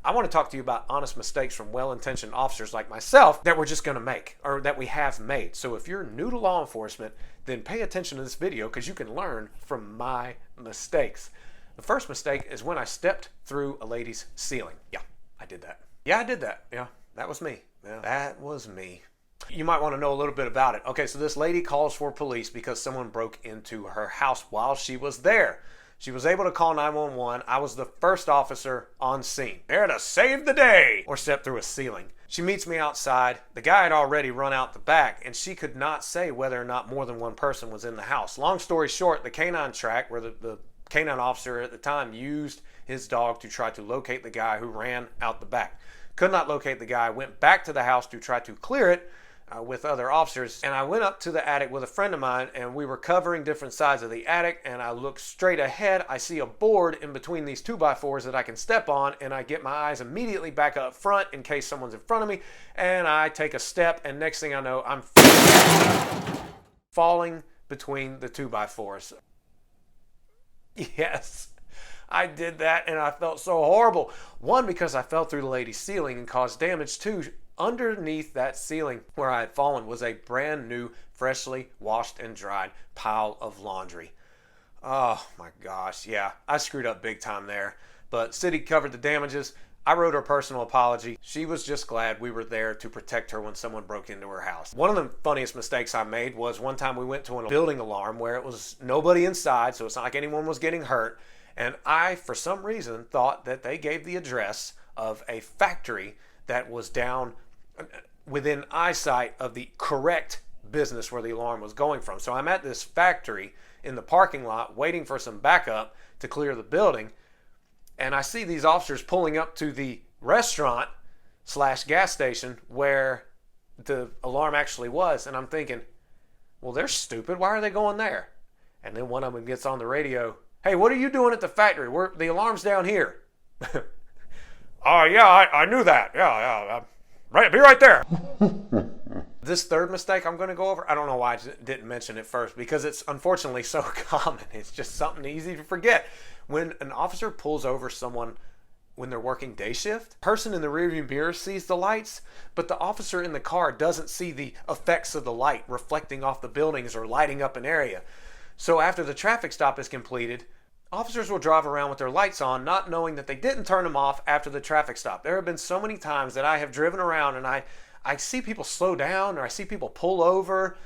I want to talk to you about honest mistakes from well-intentioned officers like myself that we're just going to make, or that we have made. So if you're new to law enforcement, then pay attention to this video because you can learn from my mistakes. The first mistake is when I stepped through a lady's ceiling. Yeah, I did that. Yeah, that was me. Yeah, that was me. You might want to know a little bit about it. Okay, so this lady calls for police because someone broke into her house while she was there. She was able to call 911. I was the first officer on scene, there to save the day, or step through a ceiling. She meets me outside. The guy had already run out the back, and she could not say whether or not more than one person was in the house. Long story short, the canine track, where the canine officer at the time used his dog to try to locate the guy who ran out the back. Could not locate the guy, went back to the house to try to clear it, with other officers, and I went up to the attic with a friend of mine, and we were covering different sides of the attic, and I look straight ahead. I see a board in between these 2x4s that I can step on, and I get my eyes immediately back up front in case someone's in front of me, and I take a step, and next thing I know, I'm falling between the 2x4s. Yes, I did that, and I felt so horrible. One, because I fell through the lady's ceiling and caused damage. Two, underneath that ceiling where I had fallen was a brand new, freshly washed and dried pile of laundry. Oh my gosh, yeah, I screwed up big time there. But city covered the damages. I wrote her a personal apology. She was just glad we were there to protect her when someone broke into her house. One of the funniest mistakes I made was one time we went to a building alarm where it was nobody inside, so it's not like anyone was getting hurt. And I, for some reason, thought that they gave the address of a factory that was down within eyesight of the correct business where the alarm was going from. So I'm at this factory in the parking lot waiting for some backup to clear the building, and I see these officers pulling up to the restaurant / gas station where the alarm actually was, and I'm thinking, well, they're stupid. Why are they going there? And then one of them gets on the radio, hey, what are you doing at the factory? The alarm's down here. Oh, yeah, I knew that. Yeah. Right, be right there. This third mistake I'm going to go over, I don't know why I didn't mention it first, because it's unfortunately so common. It's just something easy to forget. When an officer pulls over someone when they're working day shift, the person in the rearview mirror sees the lights, but the officer in the car doesn't see the effects of the light reflecting off the buildings or lighting up an area. So after the traffic stop is completed, officers will drive around with their lights on, not knowing that they didn't turn them off after the traffic stop. There have been so many times that I have driven around and I see people slow down, or I see people pull over,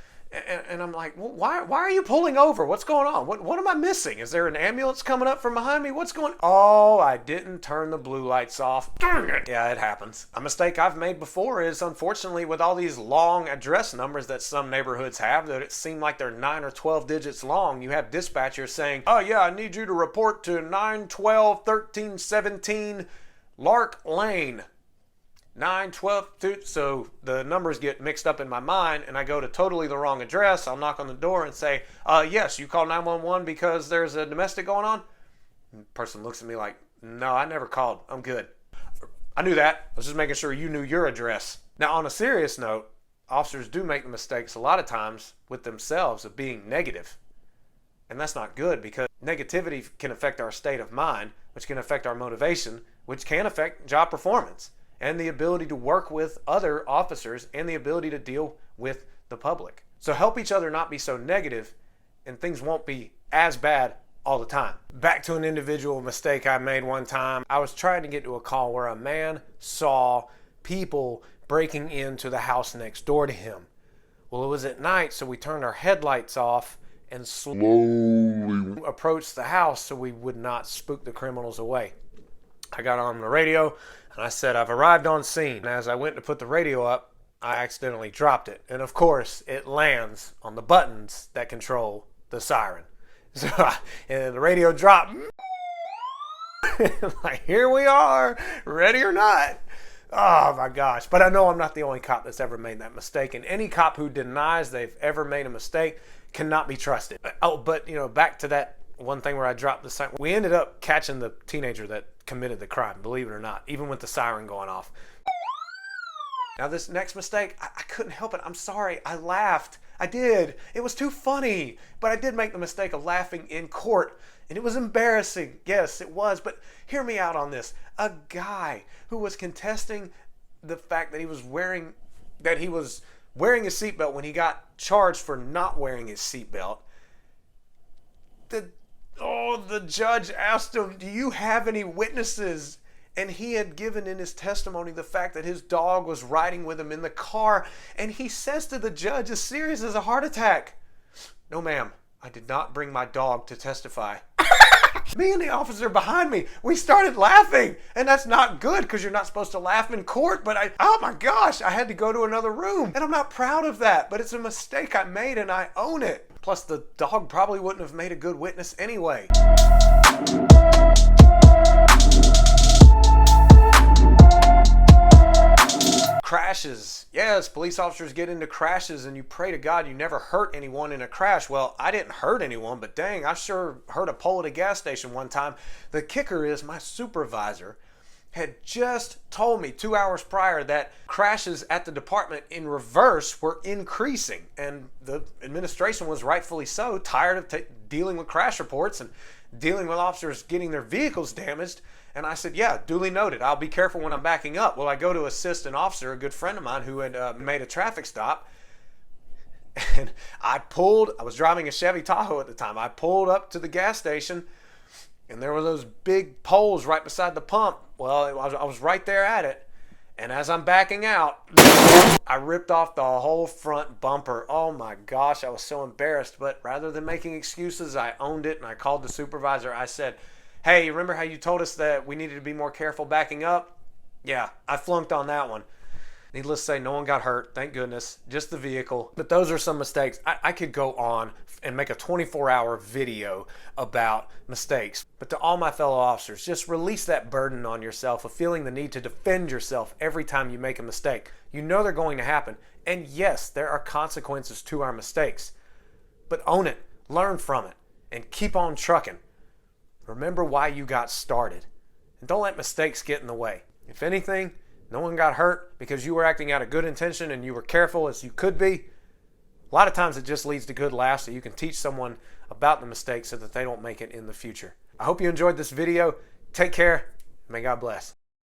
and I'm like, well, why are you pulling over? What's going on? What am I missing? Is there an ambulance coming up from behind me? What's going on? Oh, I didn't turn the blue lights off. Dang it. Yeah, it happens. A mistake I've made before is, unfortunately, with all these long address numbers that some neighborhoods have, that it seem like they're 9 or 12 digits long, you have dispatchers saying, oh yeah, I need you to report to 912 1317 Lark Lane. 912, so the numbers get mixed up in my mind, and I go to totally the wrong address. I'll knock on the door and say, yes, you call 911 because there's a domestic going on? And the person looks at me like, no, I never called. I'm good. I knew that. I was just making sure you knew your address. Now, on a serious note, officers do make the mistakes a lot of times with themselves of being negative. And that's not good, because negativity can affect our state of mind, which can affect our motivation, which can affect job performance, and the ability to work with other officers, and the ability to deal with the public. So help each other not be so negative, and things won't be as bad all the time. Back to an individual mistake I made one time. I was trying to get to a call where a man saw people breaking into the house next door to him. Well, it was at night, so we turned our headlights off and slowly approached the house so we would not spook the criminals away. I got on the radio and I said, I've arrived on scene. And as I went to put the radio up, I accidentally dropped it. And of course, it lands on the buttons that control the siren. So, and the radio dropped. Like, here we are, ready or not. Oh my gosh. But I know I'm not the only cop that's ever made that mistake. And any cop who denies they've ever made a mistake cannot be trusted. Oh, but back to that one thing where I dropped the siren. We ended up catching the teenager that committed the crime, believe it or not, even with the siren going off. Now this next mistake, I couldn't help it. I'm sorry. I laughed. I did. It was too funny. But I did make the mistake of laughing in court. And it was embarrassing. Yes, it was. But hear me out on this. A guy who was contesting the fact that he was wearing his seatbelt when he got charged for not wearing his seatbelt. The judge asked him, do you have any witnesses? And he had given in his testimony the fact that his dog was riding with him in the car. And he says to the judge, as serious as a heart attack, no ma'am, I did not bring my dog to testify. Me and the officer behind me, we started laughing. And that's not good because you're not supposed to laugh in court. But oh my gosh, I had to go to another room. And I'm not proud of that, but it's a mistake I made and I own it. Plus the dog probably wouldn't have made a good witness anyway. Crashes. Yes, police officers get into crashes and you pray to God you never hurt anyone in a crash. Well, I didn't hurt anyone, but dang, I sure hurt a pole at a gas station one time. The kicker is my supervisor had just told me 2 hours prior that crashes at the department in reverse were increasing. And the administration was rightfully so tired of dealing with crash reports and dealing with officers getting their vehicles damaged. And I said, yeah, duly noted. I'll be careful when I'm backing up. Well, I go to assist an officer, a good friend of mine who had made a traffic stop. And I was driving a Chevy Tahoe at the time. I pulled up to the gas station and there were those big poles right beside the pump. Well, I was right there at it. And as I'm backing out, I ripped off the whole front bumper. Oh my gosh, I was so embarrassed. But rather than making excuses, I owned it and I called the supervisor. I said, hey, remember how you told us that we needed to be more careful backing up? Yeah, I flunked on that one. Needless to say, no one got hurt, thank goodness, just the vehicle. But those are some mistakes. I could go on and make a 24-hour video about mistakes. But to all my fellow officers, just release that burden on yourself of feeling the need to defend yourself every time you make a mistake. You know they're going to happen. And yes, there are consequences to our mistakes. But own it, learn from it, and keep on trucking. Remember why you got started. And don't let mistakes get in the way. If anything, no one got hurt because you were acting out of good intention and you were careful as you could be. A lot of times it just leads to good laughs so you can teach someone about the mistake so that they don't make it in the future. I hope you enjoyed this video. Take care. May God bless.